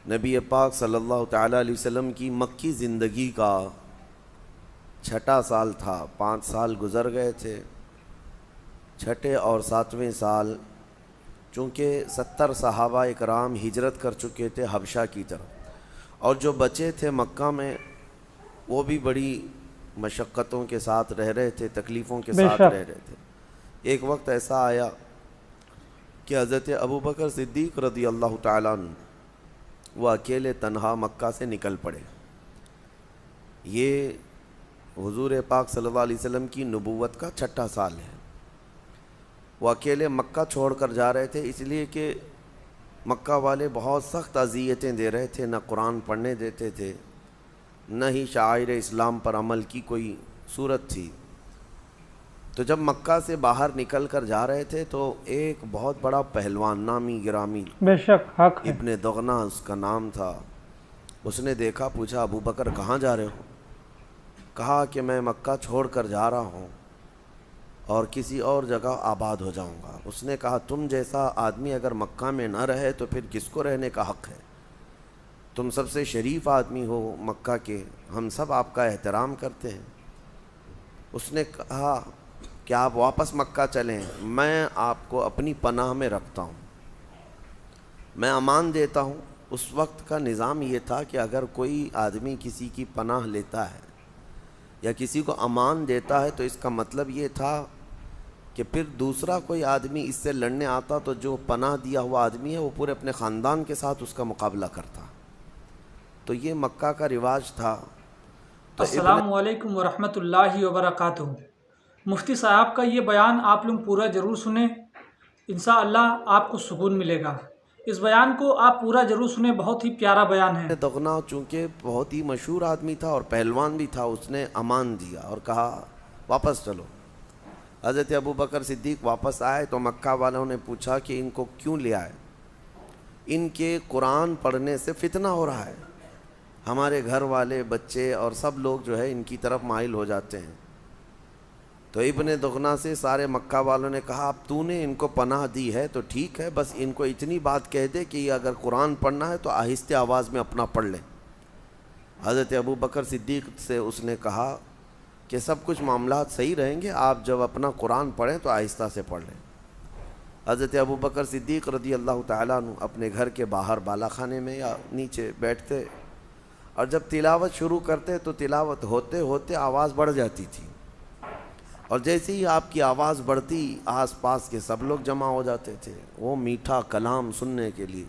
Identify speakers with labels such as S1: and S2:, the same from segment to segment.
S1: نبی پاک صلی اللہ تعالیٰ علیہ وسلم کی مکی زندگی کا چھٹا سال تھا. 5 سال گزر گئے تھے. چھٹے اور 7ویں سال چونکہ 70 صحابہ اکرام ہجرت کر چکے تھے حبشہ کی طرف، اور جو بچے تھے مکہ میں وہ بھی بڑی مشقتوں کے ساتھ رہ رہے تھے، تکلیفوں کے ساتھ رہ رہے تھے. ایک وقت ایسا آیا کہ حضرت ابوبکر صدیق رضی اللہ تعالیٰ عنہ وہ اکیلے تنہا مکہ سے نکل پڑے. یہ حضور پاک صلی اللہ علیہ وسلم کی نبوت کا چھٹا سال ہے. وہ اکیلے مکہ چھوڑ کر جا رہے تھے، اس لیے کہ مکہ والے بہت سخت اذیتیں دے رہے تھے، نہ قرآن پڑھنے دیتے تھے، نہ ہی شعائر اسلام پر عمل کی کوئی صورت تھی. تو جب مکہ سے باہر نکل کر جا رہے تھے تو ایک بہت بڑا پہلوان، نامی گرامی،
S2: بے شک حق ہے،
S1: ابن دغنہ اس کا نام تھا. اس نے دیکھا، پوچھا ابو بکر کہاں جا رہے ہو؟ کہا کہ میں مکہ چھوڑ کر جا رہا ہوں اور کسی اور جگہ آباد ہو جاؤں گا. اس نے کہا تم جیسا آدمی اگر مکہ میں نہ رہے تو پھر کس کو رہنے کا حق ہے؟ تم سب سے شریف آدمی ہو مکہ کے، ہم سب آپ کا احترام کرتے ہیں. اس نے کہا کہ آپ واپس مکہ چلیں، میں آپ کو اپنی پناہ میں رکھتا ہوں، میں امان دیتا ہوں. اس وقت کا نظام یہ تھا کہ اگر کوئی آدمی کسی کی پناہ لیتا ہے یا کسی کو امان دیتا ہے تو اس کا مطلب یہ تھا کہ پھر دوسرا کوئی آدمی اس سے لڑنے آتا تو جو پناہ دیا ہوا آدمی ہے وہ پورے اپنے خاندان کے ساتھ اس کا مقابلہ کرتا. تو یہ مکہ کا رواج تھا. تو
S2: السلام علیکم ورحمۃ اللہ وبرکاتہ. مفتی صاحب کا یہ بیان آپ لوگ پورا ضرور سنیں، انشاءاللہ آپ کو سکون ملے گا. اس بیان کو آپ پورا ضرور سنیں، بہت ہی پیارا بیان ہے.
S1: دغنہ چونکہ بہت ہی مشہور آدمی تھا اور پہلوان بھی تھا، اس نے امان دیا اور کہا واپس چلو. حضرت ابوبکر صدیق واپس آئے تو مکہ والوں نے پوچھا کہ ان کو کیوں لے آئے؟ ان کے قرآن پڑھنے سے فتنہ ہو رہا ہے، ہمارے گھر والے بچے اور سب لوگ جو ہے ان کی طرف مائل ہو جاتے ہیں. تو ابن دغنہ سے سارے مکہ والوں نے کہا اب تو نے ان کو پناہ دی ہے تو ٹھیک ہے، بس ان کو اتنی بات کہہ دے کہ یہ اگر قرآن پڑھنا ہے تو آہستہ آواز میں اپنا پڑھ لیں. حضرت ابوبکر صدیق سے اس نے کہا کہ سب کچھ معاملات صحیح رہیں گے، آپ جب اپنا قرآن پڑھیں تو آہستہ سے پڑھ لیں. حضرت ابوبکر صدیق رضی اللہ تعالیٰ عنہ اپنے گھر کے باہر بالا خانے میں یا نیچے بیٹھتے اور جب تلاوت شروع کرتے تو تلاوت ہوتے ہوتے آواز بڑھ جاتی تھی، اور جیسے ہی آپ کی آواز بڑھتی آس پاس کے سب لوگ جمع ہو جاتے تھے وہ میٹھا کلام سننے کے لیے.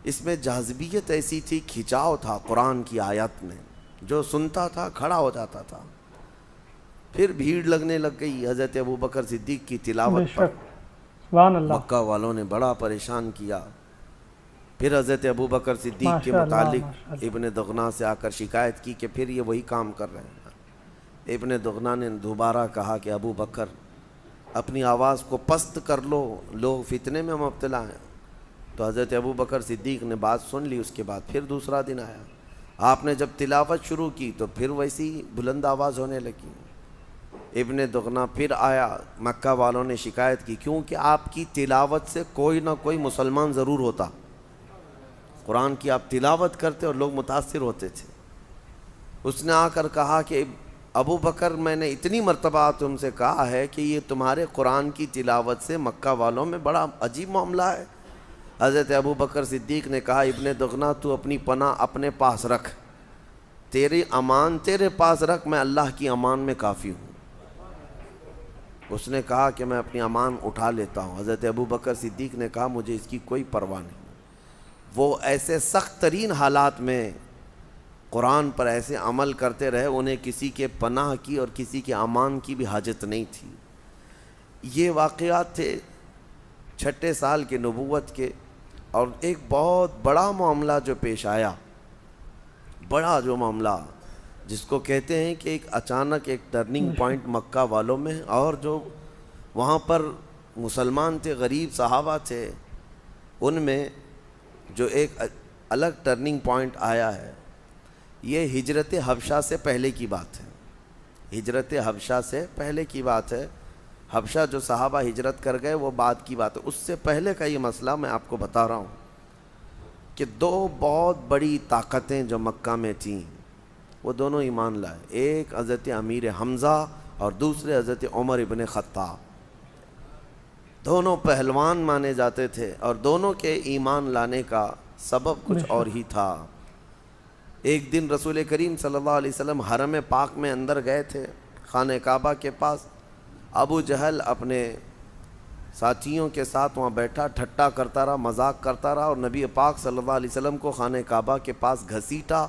S1: اس میں جاذبیت ایسی تھی، کھچاؤ تھا قرآن کی آیات میں، جو سنتا تھا کھڑا ہو جاتا تھا. پھر بھیڑ لگنے لگ گئی حضرت ابوبکر صدیق کی تلاوت پر.
S2: سبحان اللہ.
S1: مکہ والوں نے بڑا پریشان کیا. پھر حضرت ابوبکر صدیق کے متعلق ابن دغنہ سے آ کر شکایت کی کہ پھر یہ وہی کام کر رہے ہیں. ابن دغنہ نے دوبارہ کہا کہ ابو بکر اپنی آواز کو پست کر لو، لوگ فتنے میں مبتلا ہیں. تو حضرت ابو بکر صدیق نے بات سن لی. اس کے بعد پھر دوسرا دن آیا، آپ نے جب تلاوت شروع کی تو پھر ویسی بلند آواز ہونے لگی. ابن دغنہ پھر آیا، مکہ والوں نے شکایت کی کیونکہ آپ کی تلاوت سے کوئی نہ کوئی مسلمان ضرور ہوتا. قرآن کی آپ تلاوت کرتے اور لوگ متاثر ہوتے تھے. اس نے آ کر کہا کہ ابو بکر میں نے اتنی مرتبہ تم سے کہا ہے کہ یہ تمہارے قرآن کی تلاوت سے مکہ والوں میں بڑا عجیب معاملہ ہے. حضرت ابو بکر صدیق نے کہا ابن دغنہ تو اپنی پناہ اپنے پاس رکھ، تیری امان تیرے پاس رکھ، میں اللہ کی امان میں کافی ہوں. اس نے کہا کہ میں اپنی امان اٹھا لیتا ہوں. حضرت ابو بکر صدیق نے کہا مجھے اس کی کوئی پرواہ نہیں. وہ ایسے سخت ترین حالات میں قرآن پر ایسے عمل کرتے رہے، انہیں کسی کے پناہ کی اور کسی کے امان کی بھی حاجت نہیں تھی. یہ واقعات تھے چھٹے سال کے نبوت کے. اور ایک بہت بڑا معاملہ جو پیش آیا، بڑا جو معاملہ جس کو کہتے ہیں کہ ایک اچانک ایک ٹرننگ پوائنٹ مکہ والوں میں، اور جو وہاں پر مسلمان تھے، غریب صحابہ تھے، ان میں جو ایک الگ ٹرننگ پوائنٹ آیا ہے، یہ ہجرت حبشہ سے پہلے کی بات ہے. ہجرت حبشہ سے پہلے کی بات ہے. حبشہ جو صحابہ ہجرت کر گئے وہ بعد کی بات ہے. اس سے پہلے کا یہ مسئلہ میں آپ کو بتا رہا ہوں. کہ دو بہت بڑی طاقتیں جو مکہ میں تھیں وہ دونوں ایمان لائے، ایک حضرت امیر حمزہ اور دوسرے حضرت عمر ابن خطاب۔ دونوں پہلوان مانے جاتے تھے اور دونوں کے ایمان لانے کا سبب کچھ اور ہی تھا۔ ایک دن رسول کریم صلی اللہ علیہ وسلم حرم پاک میں اندر گئے تھے، خانہ کعبہ کے پاس۔ ابو جہل اپنے ساتھیوں کے ساتھ وہاں بیٹھا ٹھٹا کرتا رہا، مذاق کرتا رہا، اور نبی پاک صلی اللہ علیہ وسلم کو خانہ کعبہ کے پاس گھسیٹا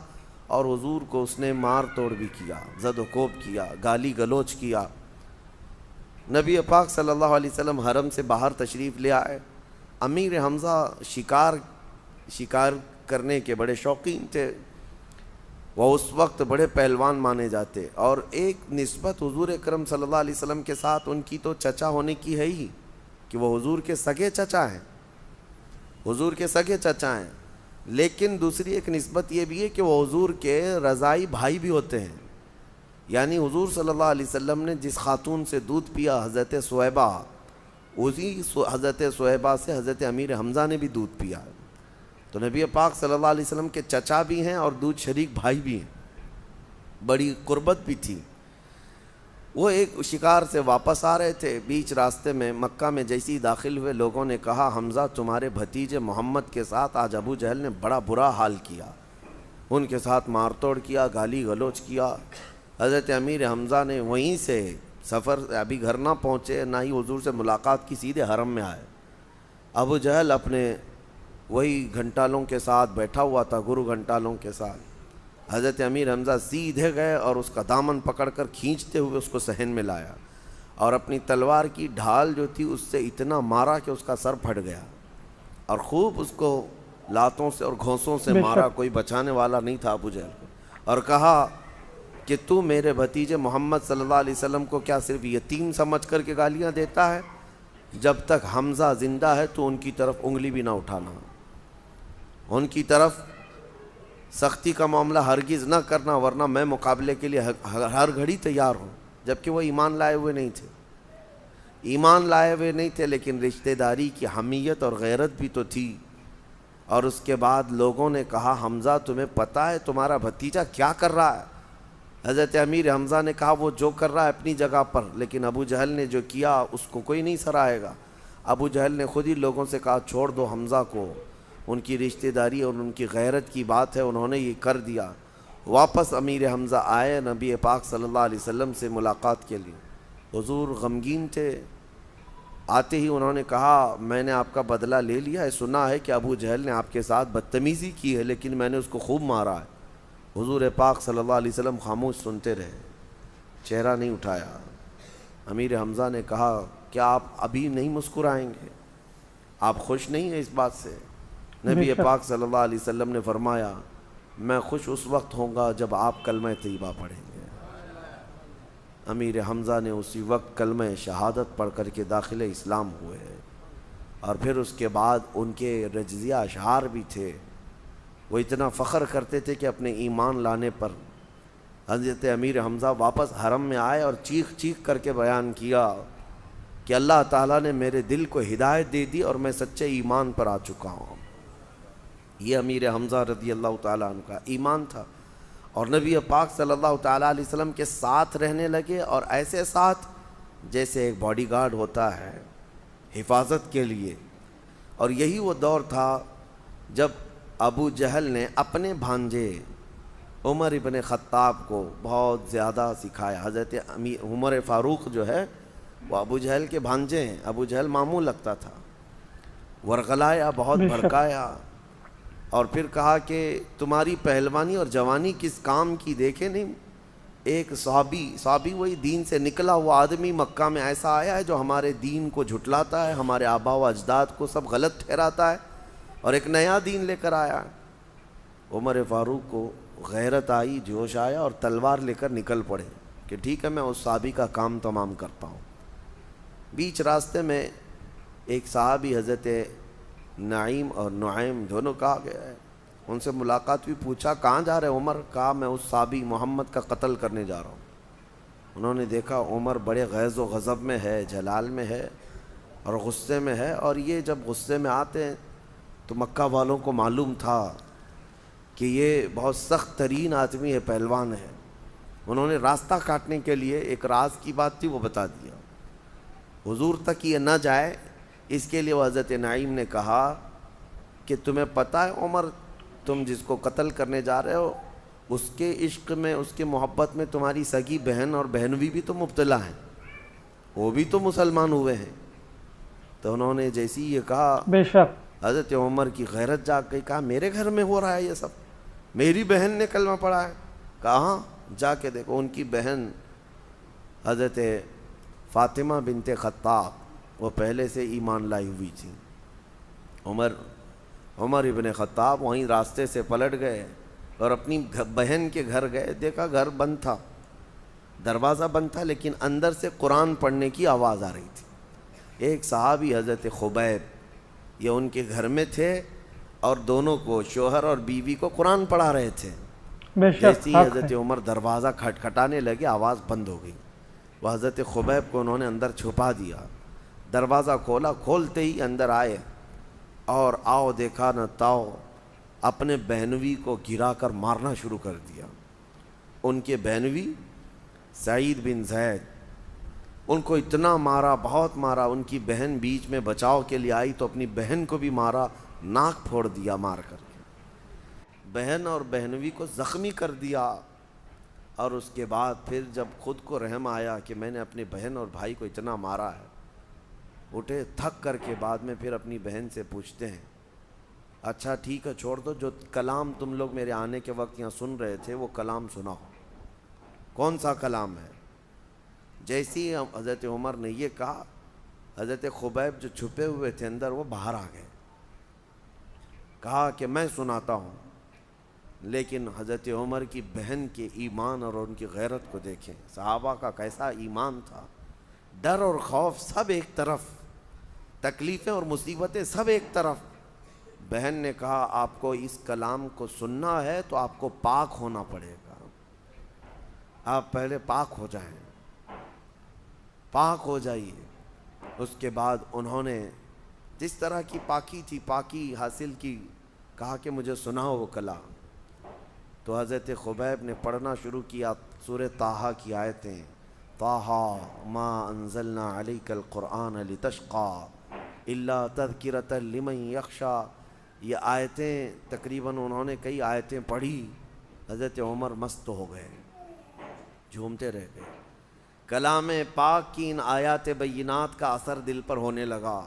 S1: اور حضور کو اس نے مار توڑ بھی کیا، زد و کوب کیا، گالی گلوچ کیا۔ نبی پاک صلی اللہ علیہ وسلم حرم سے باہر تشریف لے آئے۔ امیر حمزہ شکار کرنے کے بڑے شوقین تھے، وہ اس وقت بڑے پہلوان مانے جاتے، اور ایک نسبت حضور اکرم صلی اللہ علیہ وسلم کے ساتھ ان کی تو چچا ہونے کی ہے ہی کہ وہ حضور کے سگے چچا ہیں، حضور کے سگے چچا ہیں، لیکن دوسری ایک نسبت یہ بھی ہے کہ وہ حضور کے رضائی بھائی بھی ہوتے ہیں۔ یعنی حضور صلی اللہ علیہ وسلم نے جس خاتون سے دودھ پیا حضرت صہیبہ، اسی حضرت صہیبہ سے حضرت امیر حمزہ نے بھی دودھ پیا، تو نبی پاک صلی اللہ علیہ وسلم کے چچا بھی ہیں اور دودھ شریک بھائی بھی ہیں، بڑی قربت بھی تھی۔ وہ ایک شکار سے واپس آ رہے تھے، بیچ راستے میں مکہ میں جیسے ہی داخل ہوئے لوگوں نے کہا حمزہ تمہارے بھتیجے محمد کے ساتھ آج ابو جہل نے بڑا برا حال کیا، ان کے ساتھ مار توڑ کیا، گالی گلوچ کیا۔ حضرت امیر حمزہ نے وہیں سے سفر ابھی گھر نہ پہنچے، نہ ہی حضور سے ملاقات کی، سیدھے حرم میں آئے۔ ابو جہل اپنے وہی گھنٹالوں کے ساتھ بیٹھا ہوا تھا، گرو گھنٹالوں کے ساتھ۔ حضرت امیر حمزہ سیدھے گئے اور اس کا دامن پکڑ کر کھینچتے ہوئے اس کو صحن میں لایا، اور اپنی تلوار کی ڈھال جو تھی اس سے اتنا مارا کہ اس کا سر پھٹ گیا، اور خوب اس کو لاتوں سے اور گھونسوں سے مارا، کوئی بچانے والا نہیں تھا ابو جہل کو، اور کہا کہ تو میرے بھتیجے محمد صلی اللہ علیہ وسلم کو کیا صرف یتیم سمجھ کر کے گالیاں دیتا ہے؟ جب تک حمزہ زندہ ہے تو ان کی طرف انگلی بھی نہ اٹھانا، ان کی طرف سختی کا معاملہ ہرگز نہ کرنا، ورنہ میں مقابلے کے لیے ہر گھڑی تیار ہوں۔ جبکہ وہ ایمان لائے ہوئے نہیں تھے، ایمان لائے ہوئے نہیں تھے، لیکن رشتہ داری کی حمیت اور غیرت بھی تو تھی۔ اور اس کے بعد لوگوں نے کہا حمزہ تمہیں پتہ ہے تمہارا بھتیجا کیا کر رہا ہے؟ حضرت امیر حمزہ نے کہا وہ جو کر رہا ہے اپنی جگہ پر، لیکن ابو جہل نے جو کیا اس کو کوئی نہیں سرائے گا۔ ابو جہل نے خود ہی لوگوں سے کہا چھوڑ دو حمزہ کو، ان کی رشتہ داری اور ان کی غیرت کی بات ہے، انہوں نے یہ کر دیا۔ واپس امیر حمزہ آئے نبی پاک صلی اللہ علیہ وسلم سے ملاقات کے لیے، حضور غمگین تھے۔ آتے ہی انہوں نے کہا میں نے آپ کا بدلہ لے لیا ہے، سنا ہے کہ ابو جہل نے آپ کے ساتھ بدتمیزی کی ہے، لیکن میں نے اس کو خوب مارا ہے۔ حضور پاک صلی اللہ علیہ وسلم خاموش سنتے رہے، چہرہ نہیں اٹھایا۔ امیر حمزہ نے کہا کیا آپ ابھی نہیں مسکرائیں گے؟ آپ خوش نہیں ہیں اس بات سے؟ نبی پاک صلی اللہ علیہ وسلم نے فرمایا میں خوش اس وقت ہوں گا جب آپ کلمہ طیبہ پڑھیں گے۔ امیر حمزہ نے اسی وقت کلمہ شہادت پڑھ کر کے داخل اسلام ہوئے، اور پھر اس کے بعد ان کے رجزیہ اشعار بھی تھے۔ وہ اتنا فخر کرتے تھے کہ اپنے ایمان لانے پر حضرت امیر حمزہ واپس حرم میں آئے اور چیخ چیخ کر کے بیان کیا کہ اللہ تعالیٰ نے میرے دل کو ہدایت دے دی اور میں سچے ایمان پر آ چکا ہوں۔ یہ امیر حمزہ رضی اللہ تعالیٰ عنہ کا ایمان تھا، اور نبی پاک صلی اللہ تعالیٰ علیہ وسلم کے ساتھ رہنے لگے، اور ایسے ساتھ جیسے ایک باڈی گارڈ ہوتا ہے حفاظت کے لیے۔ اور یہی وہ دور تھا جب ابو جہل نے اپنے بھانجے عمر ابن خطاب کو بہت زیادہ سکھایا۔ حضرت عمر فاروق جو ہے وہ ابو جہل کے بھانجے ہیں، ابو جہل ماموں لگتا تھا، ورغلایا، بہت بھڑکایا، اور پھر کہا کہ تمہاری پہلوانی اور جوانی کس کام کی، دیکھے نہیں ایک صحابی وہی دین سے نکلا ہوا آدمی مکہ میں ایسا آیا ہے جو ہمارے دین کو جھٹلاتا ہے، ہمارے آبا و اجداد کو سب غلط ٹھہراتا ہے، اور ایک نیا دین لے کر آیا ہے۔ عمر فاروق کو غیرت آئی، جوش آیا، اور تلوار لے کر نکل پڑے کہ ٹھیک ہے میں اس صحابی کا کام تمام کرتا ہوں۔ بیچ راستے میں ایک صحابی حضرت نعیم اور نعیم دونوں کہا گیا ہے، ان سے ملاقات بھی، پوچھا کہاں جا رہے عمر؟ کہا میں اس صحابی محمد کا قتل کرنے جا رہا ہوں۔ انہوں نے دیکھا عمر بڑے غیظ و غضب میں ہے، جلال میں ہے اور غصے میں ہے، اور یہ جب غصے میں آتے ہیں تو مکہ والوں کو معلوم تھا کہ یہ بہت سخت ترین آدمی ہے، پہلوان ہے. انہوں نے راستہ کاٹنے کے لیے ایک راز کی بات تھی وہ بتا دیا. حضور تک یہ نہ جائے اس کے لیے وہ حضرت نعیم نے کہا کہ تمہیں پتہ ہے عمر، تم جس کو قتل کرنے جا رہے ہو اس کے عشق میں، اس کے محبت میں تمہاری سگی بہن اور بہنوئی بھی تو مبتلا ہیں، وہ بھی تو مسلمان ہوئے ہیں. تو انہوں نے جیسی یہ کہا
S3: بے شک
S1: حضرت عمر کی غیرت جاگ گئی. کہا میرے گھر میں ہو رہا ہے یہ سب، میری بہن نے کلمہ پڑھا ہے. کہا ہاں جا کے دیکھو. ان کی بہن حضرت فاطمہ بنت خطاب وہ پہلے سے ایمان لائی ہوئی تھی. عمر ابن خطاب وہیں راستے سے پلٹ گئے اور اپنی بہن کے گھر گئے. دیکھا گھر بند تھا، دروازہ بند تھا، لیکن اندر سے قرآن پڑھنے کی آواز آ رہی تھی. ایک صحابی حضرت خبیب یہ ان کے گھر میں تھے اور دونوں کو، شوہر اور بیوی کو قرآن پڑھا رہے تھے.
S3: بے شک
S1: جیسے ہی
S3: حق
S1: حضرت
S3: ہے.
S1: عمر دروازہ کھٹکھٹانے لگے آواز بند ہو گئی. وہ حضرت خبیب کو انہوں نے اندر چھپا دیا. دروازہ کھولا، کھولتے ہی اندر آئے اور آؤ دیکھا نہ تاؤ اپنے بہنوئی کو گرا کر مارنا شروع کر دیا. ان کے بہنوئی سعید بن زید ان کو اتنا مارا، بہت مارا. ان کی بہن بیچ میں بچاؤ کے لیے آئی تو اپنی بہن کو بھی مارا، ناک پھوڑ دیا مار کر کے. بہن اور بہنوئی کو زخمی کر دیا. اور اس کے بعد پھر جب خود کو رحم آیا کہ میں نے اپنے بہن اور بھائی کو اتنا مارا ہے، اٹھے تھک کر کے. بعد میں پھر اپنی بہن سے پوچھتے ہیں اچھا ٹھیک ہے چھوڑ دو، جو کلام تم لوگ میرے آنے کے وقت یہاں سن رہے تھے وہ کلام سناؤ. کون سا کلام ہے؟ جیسی حضرت عمر نے یہ کہا، حضرت خبیب جو چھپے ہوئے تھے اندر وہ باہر آ گئے. کہا کہ میں سناتا ہوں. لیکن حضرت عمر کی بہن کے ایمان اور ان کی غیرت کو دیکھیں. صحابہ کا کیسا ایمان تھا. ڈر اور خوف سب ایک طرف، تکلیفیں اور مصیبتیں سب ایک طرف. بہن نے کہا آپ کو اس کلام کو سننا ہے تو آپ کو پاک ہونا پڑے گا. آپ پہلے پاک ہو جائیں، پاک ہو جائیے. اس کے بعد انہوں نے جس طرح کی پاکی تھی پاکی حاصل کی. کہا کہ مجھے سناؤ وہ کلام. تو حضرت خبیب نے پڑھنا شروع کیا سورہ طٰہٰ کی آیتیں. طٰہٰ ما انزلنا علیک القرآن لتشقى الا تذکرۃ لمن یخشیٰ. یہ آیتیں تقریباً انہوں نے کئی آیتیں پڑھی. حضرت عمر مست ہو گئے، جھومتے رہ گئے. کلام پاک کی ان آیات بینات کا اثر دل پر ہونے لگا.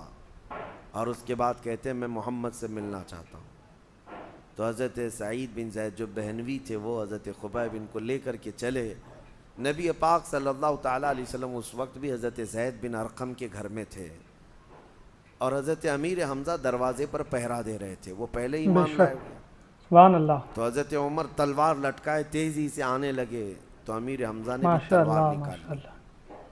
S1: اور اس کے بعد کہتے ہیں میں محمد سے ملنا چاہتا ہوں. تو حضرت سعید بن زید جو بہنوئی تھے وہ حضرت خبیب ان کو لے کر کے چلے. نبی پاک صلی اللہ تعالیٰ علیہ وسلم اس وقت بھی حضرت زید بن ارقم کے گھر میں تھے اور حضرت امیر حمزہ دروازے پر پہرا دے رہے تھے. وہ پہلے ہی مان لائے ہوئے.
S3: سبحان اللہ.
S1: تو حضرت عمر تلوار لٹکائے تیزی سے آنے لگے تو امیر حمزہ نے بھی
S3: ماشاء
S1: تلوار
S3: اللہ
S1: نکالی.
S3: ماشاء اللہ.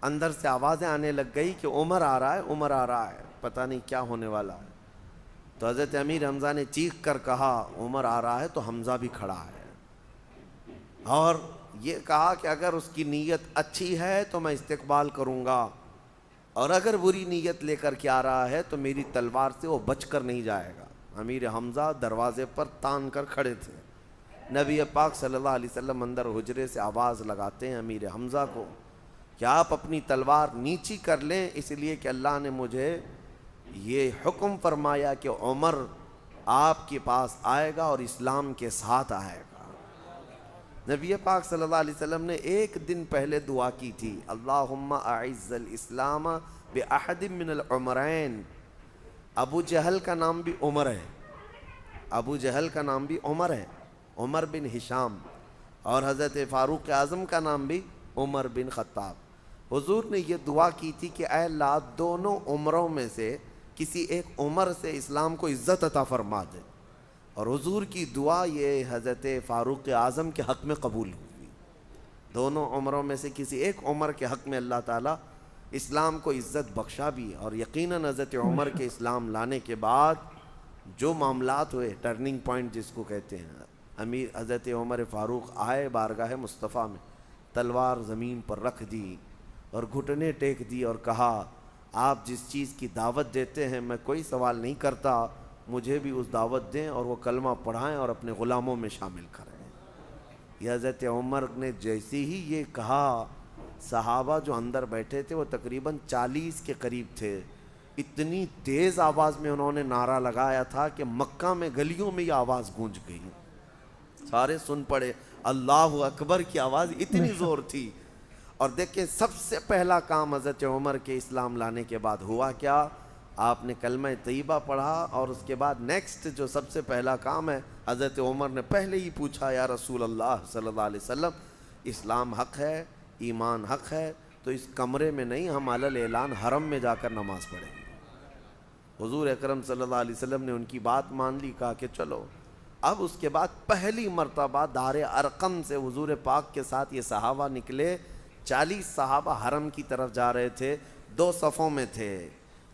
S1: اندر سے آوازیں آنے لگ گئی کہ عمر آ رہا ہے، عمر آ رہا ہے، پتہ نہیں کیا ہونے والا ہے. تو حضرت امیر حمزہ نے چیخ کر کہا عمر آ رہا ہے، تو حمزہ بھی کھڑا ہے اور یہ کہا کہ اگر اس کی نیت اچھی ہے تو میں استقبال کروں گا اور اگر بری نیت لے کر کے آ رہا ہے تو میری تلوار سے وہ بچ کر نہیں جائے گا. امیر حمزہ دروازے پر تان کر کھڑے تھے. نبی پاک صلی اللہ علیہ وسلم اندر حجرے سے آواز لگاتے ہیں امیر حمزہ کو کہ آپ اپنی تلوار نیچی کر لیں، اس لیے کہ اللہ نے مجھے یہ حکم فرمایا کہ عمر آپ کے پاس آئے گا اور اسلام کے ساتھ آئے گا. نبی پاک صلی اللہ علیہ وسلم نے ایک دن پہلے دعا کی تھی اللہم اعز الاسلام باحد من العمرین. ابو جہل کا نام بھی عمر ہے، ابو جہل کا نام بھی عمر ہے، عمر بن ہشام. اور حضرت فاروق اعظم کا نام بھی عمر بن خطاب. حضور نے یہ دعا کی تھی کہ اے اللہ دونوں عمروں میں سے کسی ایک عمر سے اسلام کو عزت عطا فرما دے. اور حضور کی دعا یہ حضرت فاروق اعظم کے حق میں قبول ہوئی. دونوں عمروں میں سے کسی ایک عمر کے حق میں اللہ تعالیٰ اسلام کو عزت بخشا بھی. اور یقیناً حضرت عمر کے اسلام لانے کے بعد جو معاملات ہوئے، ٹرننگ پوائنٹ جس کو کہتے ہیں، امیر حضرت عمر فاروق آئے بارگاہ مصطفیٰ میں، تلوار زمین پر رکھ دی اور گھٹنے ٹیک دی اور کہا آپ جس چیز کی دعوت دیتے ہیں میں کوئی سوال نہیں کرتا، مجھے بھی اس دعوت دیں اور وہ کلمہ پڑھائیں اور اپنے غلاموں میں شامل کریں۔ یہ حضرت عمر نے جیسے ہی یہ کہا، صحابہ جو اندر بیٹھے تھے وہ تقریباً 40 کے قریب تھے، اتنی تیز آواز میں انہوں نے نعرہ لگایا تھا کہ مکہ میں گلیوں میں یہ آواز گونج گئی، سارے سن پڑے، اللہ اکبر کی آواز اتنی زور تھی۔ اور دیکھیں سب سے پہلا کام حضرت عمر کے اسلام لانے کے بعد ہوا کیا؟ آپ نے کلمہ طیبہ پڑھا اور اس کے بعد نیکسٹ جو سب سے پہلا کام ہے، حضرت عمر نے پہلے ہی پوچھا، یا رسول اللہ صلی اللہ علیہ وسلم، اسلام حق ہے، ایمان حق ہے، تو اس کمرے میں نہیں، ہم علی اعلان حرم میں جا کر نماز پڑھیں گے۔ حضور اکرم صلی اللہ علیہ وسلم نے ان کی بات مان لی، کہا کہ چلو۔ اب اس کے بعد پہلی مرتبہ دار ارقم سے حضور پاک کے ساتھ یہ صحابہ نکلے، 40 صحابہ حرم کی طرف جا رہے تھے، 2 صفوں میں تھے،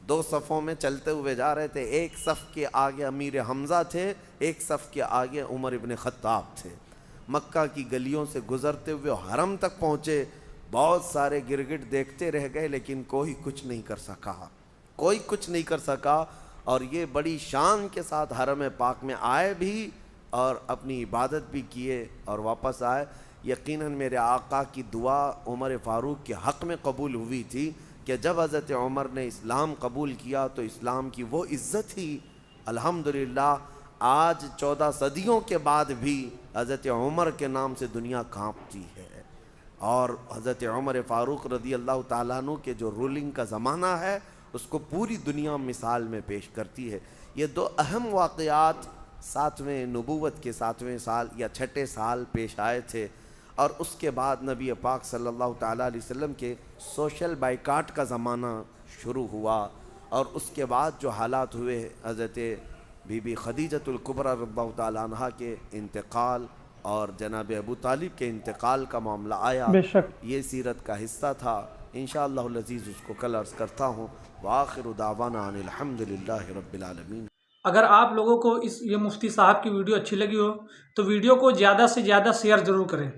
S1: 2 صفوں میں چلتے ہوئے جا رہے تھے، ایک صف کے آگے امیر حمزہ تھے، ایک صف کے آگے عمر ابن خطاب تھے۔ مکہ کی گلیوں سے گزرتے ہوئے حرم تک پہنچے، بہت سارے گرگٹ دیکھتے رہ گئے لیکن کوئی کچھ نہیں کر سکا، کوئی کچھ نہیں کر سکا۔ اور یہ بڑی شان کے ساتھ حرم پاک میں آئے بھی اور اپنی عبادت بھی کیے اور واپس آئے۔ یقیناً میرے آقا کی دعا عمر فاروق کے حق میں قبول ہوئی تھی کہ جب حضرت عمر نے اسلام قبول کیا تو اسلام کی وہ عزت ہی الحمدللہ آج 14 صدیوں کے بعد بھی حضرت عمر کے نام سے دنیا کانپتی ہے، اور حضرت عمر فاروق رضی اللہ تعالیٰ عنہ کے جو رولنگ کا زمانہ ہے اس کو پوری دنیا مثال میں پیش کرتی ہے۔ یہ 2 اہم واقعات 7ویں نبوت کے 7ویں سال یا 6 سال پیش آئے تھے، اور اس کے بعد نبی پاک صلی اللہ تعالیٰ علیہ وسلم کے سوشل بائیکاٹ کا زمانہ شروع ہوا، اور اس کے بعد جو حالات ہوئے، حضرت بی بی خدیجۃ الکبریٰ رضی اللہ تعالیٰ عنہ کے انتقال اور جناب ابو طالب کے انتقال کا معاملہ آیا،
S3: بے شک
S1: یہ سیرت کا حصہ تھا۔ انشاءاللہ العزیز اس کو کل عرض کرتا ہوں۔ وآخر دعوانا ان الحمدللہ رب العالمین۔
S2: اگر آپ لوگوں کو یہ مفتی صاحب کی ویڈیو اچھی لگی ہو تو ویڈیو کو زیادہ سے زیادہ شیئر ضرور کریں۔